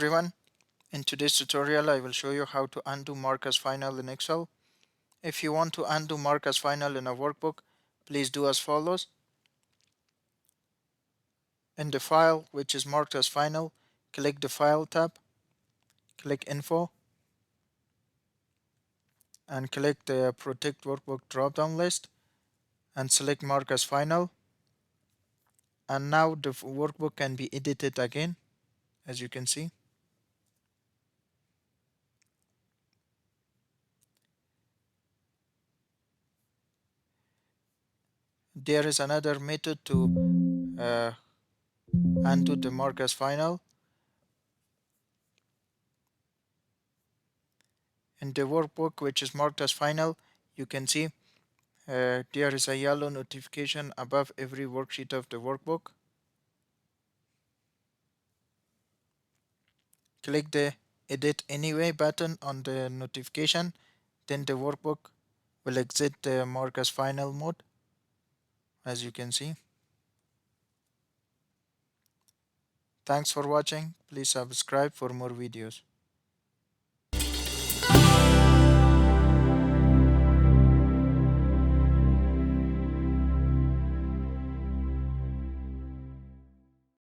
everyone. In today's tutorial, I will show you how to undo mark as final in Excel. If you want to undo mark as final in a workbook, please do as follows. In the file, which is marked as final, click the File tab, click Info, and click the Protect Workbook drop-down list, and select mark as final. And now the workbook can be edited again, as you can see. There is another method to undo the mark as final. In the workbook, which is marked as final, you can see there is a yellow notification above every worksheet of the workbook. Click the Edit Anyway button on the notification, then the workbook will exit the mark as final mode, as you can see. Thanks for watching. Please subscribe for more videos.